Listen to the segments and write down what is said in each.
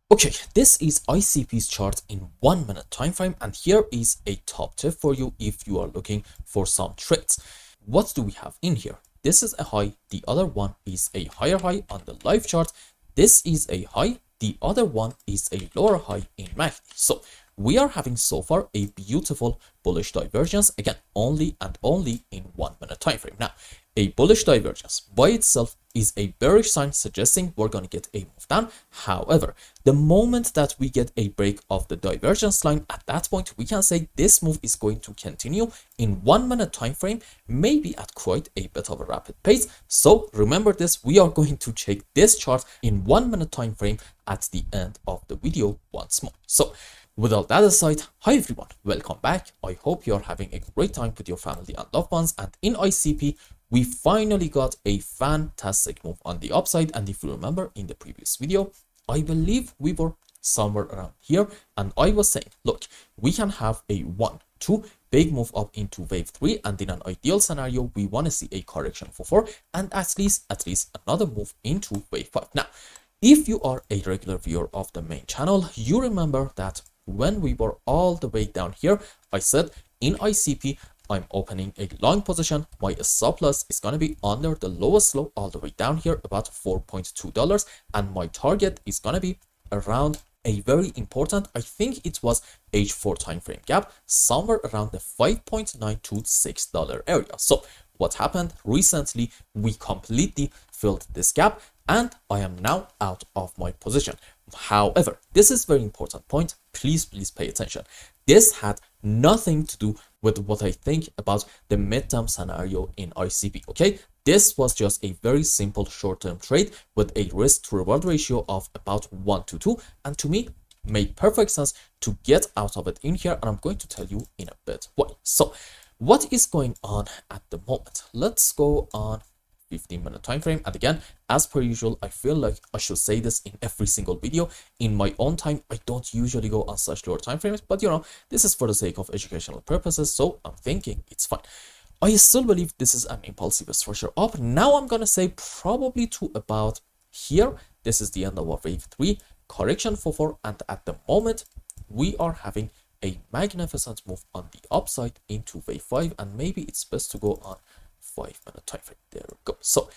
Okay, this is ICP's chart in 1 minute time frame, and here is a top tip for you if you are looking for some trades. What do we have in here? This is a high, the other one is a higher high on the live chart. This is a high, the other one is a lower high in MACD. So we are having so far a beautiful bullish divergence, again, only and only in 1 minute time frame. Now, a bullish divergence by itself is a bearish sign suggesting we're going to get a move down. However, the moment that we get a break of the divergence line, at that point we can say this move is going to continue in 1 minute time frame, maybe at quite a bit of a rapid pace. So remember this, we are going to check this chart in 1 minute time frame at the end of the video once more. So with all that aside, hi everyone, welcome back. I hope you're having a great time with your family and loved ones. And in ICP, we finally got a fantastic move on the upside. And if you remember in the previous video, I believe we were somewhere around here. And I was saying, look, we can have a 1-2 big move up into wave 3. And in an ideal scenario, we want to see a correction for 4 and at least another move into wave 5. Now, if you are a regular viewer of the main channel, you remember that when we were all the way down here, I said in ICP, I'm opening a long position. My stop loss is going to be under the lowest low all the way down here, about $4.2. And my target is going to be around a very important, I think it was H4 time frame gap, somewhere around the $5.9 to $6 area. So what happened recently, we completely filled this gap and I am now out of my position. However, this is very important point. Please pay attention. This had nothing to do with what I think about the midterm scenario in ICP. Okay, this was just a very simple short-term trade with a risk to reward ratio of about 1 to 2, and to me made perfect sense to get out of it in here, and I'm going to tell you in a bit why. So what is going on at the moment? Let's go on 15-minute time frame. And again, as per usual, I feel like I should say this in every single video. In my own time, I don't usually go on such lower time frames, but you know, this is for the sake of educational purposes, so I'm thinking it's fine. I still believe this is an impulsive structure up. Now I'm gonna say probably to about here. This is the end of our wave 3 correction for 4, and at the moment we are having a magnificent move on the upside into wave 5, and maybe it's best to go on 5-minute time frame. There we go. So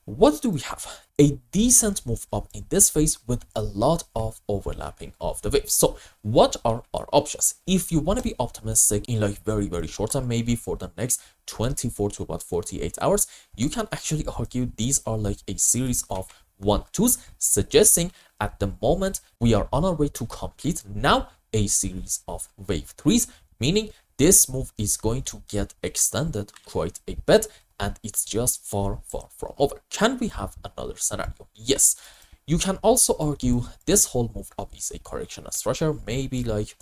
what do we have? A decent move up in this phase with a lot of overlapping of the waves. So what are our options? If you want to be optimistic in like very short term, maybe for the next 24 to about 48 hours, you can actually argue these are like a series of 1-2s, suggesting at the moment we are on our way to complete now a series of wave 3s, meaning this move is going to get extended quite a bit, and it's just far from over. Can we have another scenario? Yes. You can also argue this whole move up is a correction structure, maybe like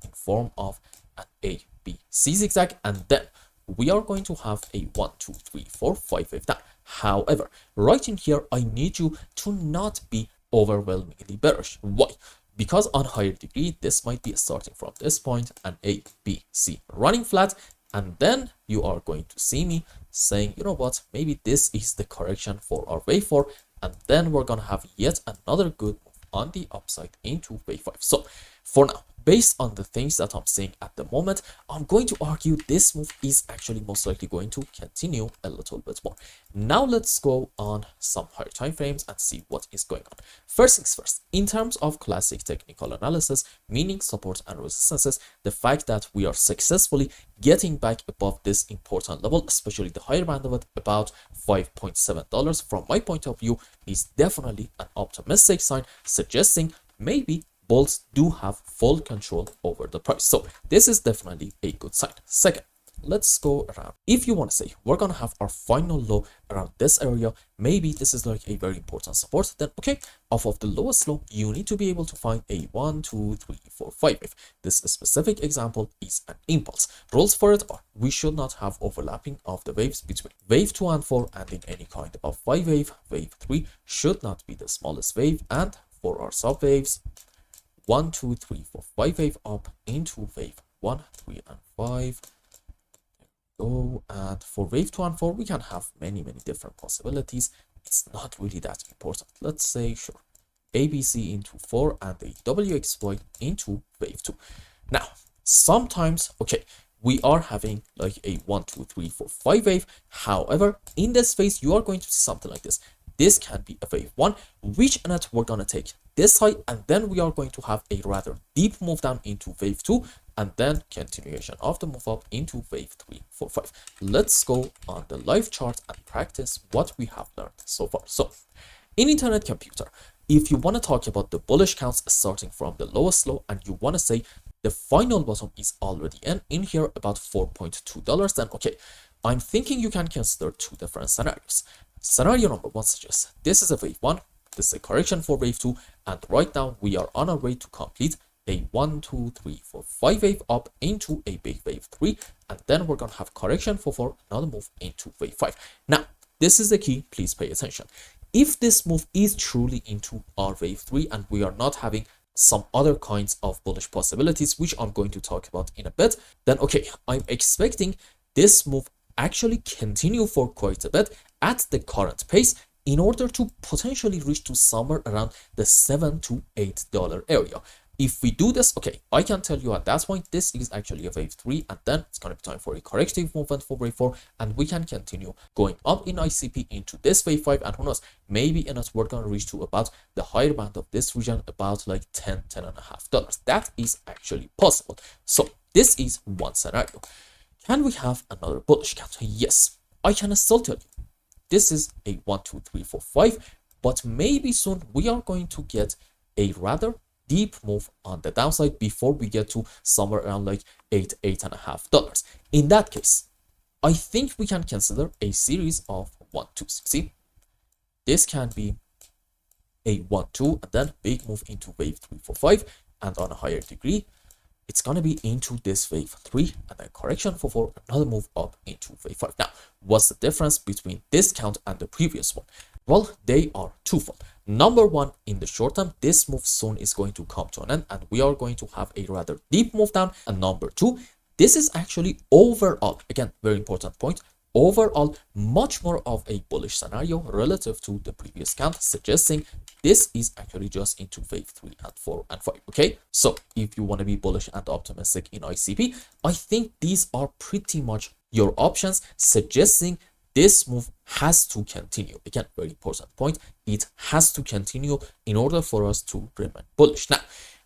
in form of an A, B, C zigzag, and then we are going to have a 1, 2, 3, 4, 5 wave down. However, right in here, I need you to not be overwhelmingly bearish. Why? Because on higher degree, this might be starting from this point, an A, B, C running flat, and then you are going to see me saying, you know what, maybe this is the correction for our wave 4, and then we're gonna have yet another good move on the upside into wave 5. So for now, based on the things that I'm seeing at the moment, I'm going to argue this move is actually most likely going to continue a little bit more. Now let's go on some higher time frames and see what is going on. First things first, in terms of classic technical analysis, meaning support and resistances, the fact that we are successfully getting back above this important level, especially the higher band of it, about $5.7 from my point of view, is definitely an optimistic sign, suggesting maybe bulls do have full control over the price. So this is definitely a good sign. Second, let's go around. If you want to say we're gonna have our final low around this area, maybe this is like a very important support, then okay, off of the lowest low, you need to be able to find a 1, 2, 3, 4, 5 wave. This specific example is an impulse. Rules for it are we should not have overlapping of the waves between wave 2 and 4, and in any kind of 5 wave, wave 3 should not be the smallest wave, and for our sub waves, 1, 2, 3, 4, 5 wave up into wave 1, 3, and 5. Go, and for wave 2 and 4, we can have many different possibilities. It's not really that important. Let's say, sure, ABC into 4 and a WXY into wave 2. Now, sometimes, okay, we are having like a 1, 2, 3, 4, 5 wave. However, in this phase, you are going to see something like this. This can be a wave 1, which in it we're going to take this side, and then we are going to have a rather deep move down into wave 2, and then continuation of the move up into wave 3, 4, 5. Let's go on the live chart and practice what we have learned so far. So, in Internet Computer, if you want to talk about the bullish counts starting from the lowest low and you want to say the final bottom is already in here about $4.2, then okay, I'm thinking you can consider two different scenarios. Scenario number 1 suggests this is a wave 1, this is a correction for wave 2, and right now we are on our way to complete a 1, 2, 3, 4, 5 wave up into a big wave 3, and then we're going to have correction for 4, another move into wave 5. Now, this is the key, please pay attention. If this move is truly into our wave 3 and we are not having some other kinds of bullish possibilities, which I'm going to talk about in a bit, then okay, I'm expecting this move actually continue for quite a bit at the current pace in order to potentially reach to somewhere around the $7 to $8 area. If we do this, okay, I can tell you at that point, this is actually a wave 3, and then it's going to be time for a corrective movement for wave 4, and we can continue going up in ICP into this wave 5, and who knows, maybe in it, we're going to reach to about the higher band of this region, about like $10.5. That is actually possible. So this is one scenario. Can we have another bullish count? Yes, I can still tell you, this is a 1, 2, 3, 4, 5, but maybe soon we are going to get a rather deep move on the downside before we get to somewhere around like $8.5. In that case, I think we can consider a series of 1, 2s. See, this can be a 1, 2, and then big move into wave 3, 4, 5, and on a higher degree, it's going to be into this wave 3 and then correction for 4, another move up into wave 5. Now, what's the difference between this count and the previous one? Well, they are twofold. Number 1, in the short term, this move soon is going to come to an end and we are going to have a rather deep move down. And number 2, this is actually overall, again, very important point, overall much more of a bullish scenario relative to the previous count, suggesting this is actually just into wave 3 and 4 and 5. Okay, so if you want to be bullish and optimistic in ICP, I think these are pretty much your options, suggesting this move has to continue. Again, very important point, it has to continue in order for us to remain bullish. Now,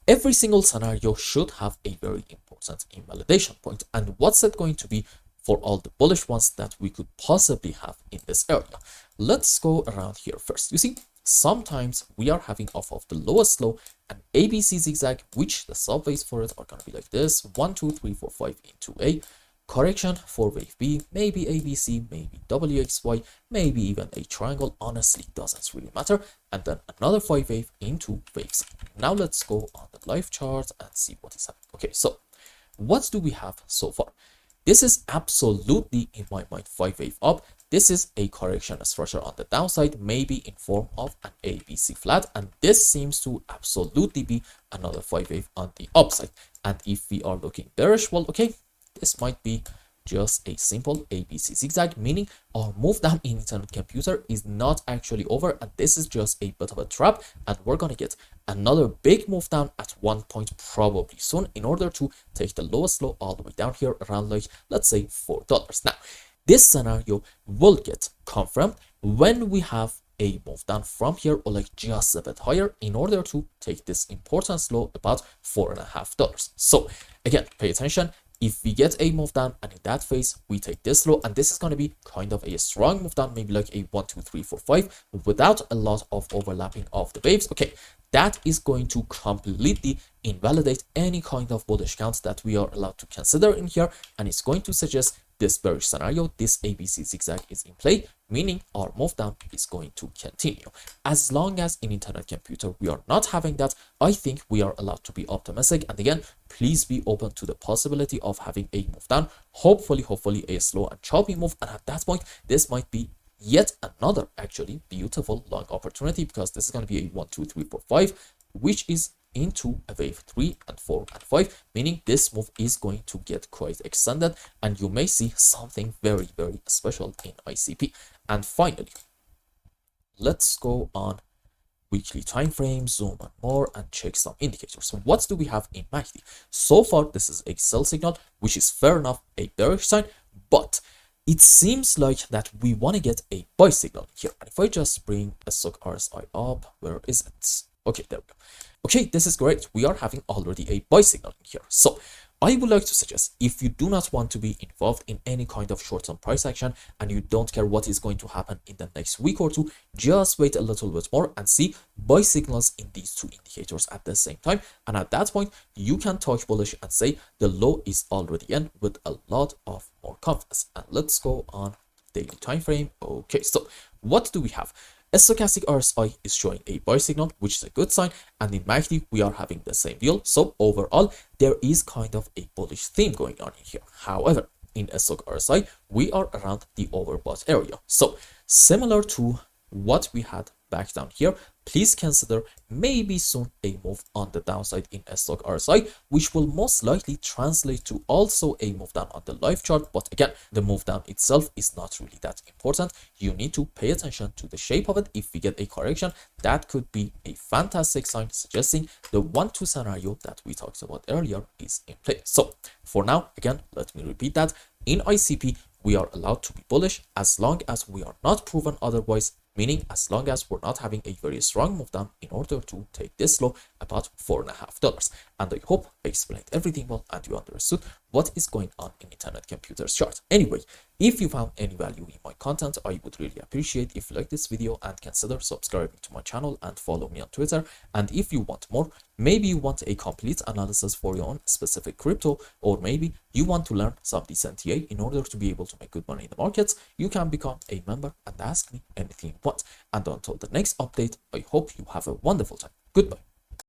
every single scenario should have a very important invalidation point, and what's it going to be for all the bullish ones that we could possibly have in this area? Let's go around here first. You see, sometimes we are having off of the lowest low an ABC zigzag, which the subways for it are going to be like this: 1, 2, 3, 4, 5 into A. Correction for wave B, maybe ABC, maybe WXY, maybe even a triangle, honestly doesn't really matter, and then another 5 wave into waves. Now let's go on the live chart and see what is happening. Okay, so what do we have so far? This is absolutely, in my mind, 5 wave up. This is a correction structure on the downside, maybe in form of an ABC flat, and this seems to absolutely be another 5 wave on the upside. And if we are looking bearish, well, okay, this might be just a simple ABC zigzag, meaning our move down in Internet Computer is not actually over, and this is just a bit of a trap, and we're gonna get another big move down at one point probably soon in order to take the lowest low all the way down here around like, let's say, $4. Now, this scenario will get confirmed when we have a move down from here or like just a bit higher in order to take this important low about $4.5. So again, pay attention. If we get a move down and in that phase we take this low, and this is going to be kind of a strong move down, maybe like a 1, 2, 3, 4, 5 without a lot of overlapping of the waves, okay, that is going to completely invalidate any kind of bullish counts that we are allowed to consider in here, and it's going to suggest this bearish scenario, this ABC zigzag is in play, meaning our move down is going to continue. As long as in Internet Computer we are not having that, I think we are allowed to be optimistic. And again, please be open to the possibility of having a move down, hopefully a slow and choppy move, and at that point this might be yet another actually beautiful long opportunity, because this is going to be a 1, 2, 3, 4, 5, which is into a wave 3 and 4 and 5, meaning this move is going to get quite extended and you may see something very, very special in ICP. And finally, let's go on weekly time frame, zoom and more, and check some indicators. So what do we have in MACD? So far, this is a sell signal, which is fair enough, a bearish sign, but it seems like that we want to get a buy signal here. And if I just bring a stock RSI up, where is it? Okay, there we go. Okay, this is great. We are having already a buy signal here. So I would like to suggest, if you do not want to be involved in any kind of short-term price action and you don't care what is going to happen in the next week or two, just wait a little bit more and see buy signals in these two indicators at the same time. And at that point, you can talk bullish and say the low is already in with a lot of more confidence. And let's go on daily time frame. Okay, so what do we have? A stochastic RSI is showing a buy signal, which is a good sign, and in MACD we are having the same deal. So overall, there is kind of a bullish theme going on in here. However, in a stoch RSI, we are around the overbought area. So similar to what we had back down here, please consider maybe soon a move on the downside in a stoch RSI, which will most likely translate to also a move down on the live chart. But again, the move down itself is not really that important. You need to pay attention to the shape of it. If we get a correction, that could be a fantastic sign suggesting the 1-2 scenario that we talked about earlier is in play. So for now, again, let me repeat that in ICP, we are allowed to be bullish as long as we are not proven otherwise, meaning as long as we're not having a very strong move down in order to take this low about $4.50. And I hope I explained everything well and you understood what is going on in Internet Computer's chart. Anyway, if you found any value in my content, I would really appreciate if you like this video and consider subscribing to my channel and follow me on Twitter. And if you want more, maybe you want a complete analysis for your own specific crypto, or maybe you want to learn some decent TA in order to be able to make good money in the markets, you can become a member and ask me anything you want. And until the next update, I hope you have a wonderful time. Goodbye.